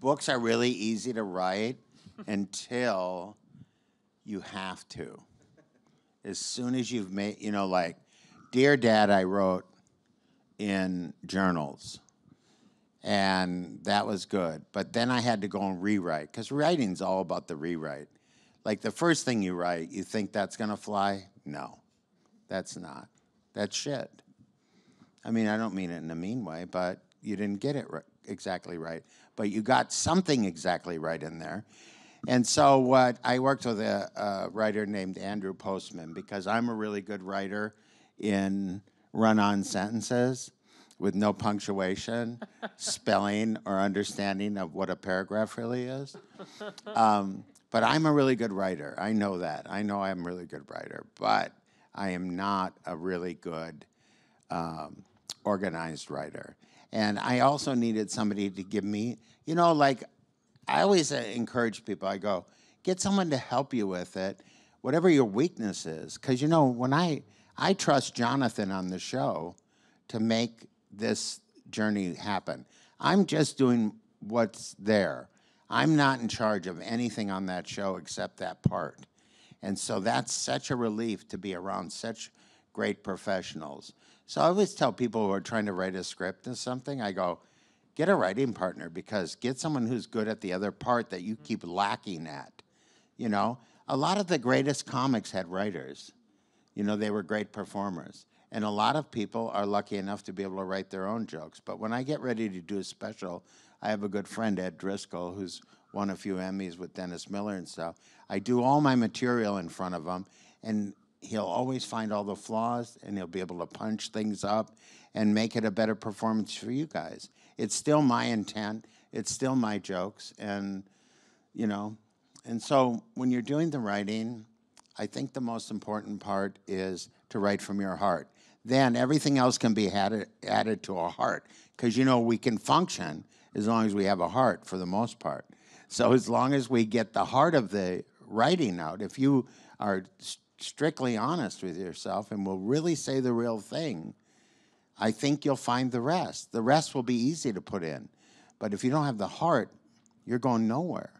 books are really easy to write until you have to. As soon as you've made, like, Dear Dad, I wrote in journals, and that was good. But then I had to go and rewrite, because writing's all about the rewrite. Like, the first thing you write, you think that's going to fly? No, that's not. That's shit. I mean, I don't mean it in a mean way, but you didn't get it exactly right. But you got something exactly right in there. And so I worked with a writer named Andrew Postman, because I'm a really good writer in run-on sentences with no punctuation, spelling, or understanding of what a paragraph really is. But I'm a really good writer. I know that. I know I'm a really good writer. But I am not a really good organized writer. And I also needed somebody to give me, like, I always encourage people, I go, get someone to help you with it, whatever your weakness is. Because, when I trust Jonathan on the show to make this journey happen. I'm just doing what's there. I'm not in charge of anything on that show except that part. And so that's such a relief to be around such great professionals. So I always tell people who are trying to write a script or something, I go, get a writing partner, because get someone who's good at the other part that you keep lacking at. A lot of the greatest comics had writers. They were great performers. And a lot of people are lucky enough to be able to write their own jokes. But when I get ready to do a special, I have a good friend, Ed Driscoll, who's won a few Emmys with Dennis Miller and stuff. I do all my material in front of him, and he'll always find all the flaws, and he'll be able to punch things up and make it a better performance for you guys. It's still my intent. It's still my jokes. And, and so when you're doing the writing, I think the most important part is to write from your heart. Then everything else can be added to a heart, because, we can function as long as we have a heart for the most part. So as long as we get the heart of the writing out, if you are strictly honest with yourself and will really say the real thing, I think you'll find the rest. The rest will be easy to put in. But if you don't have the heart, you're going nowhere.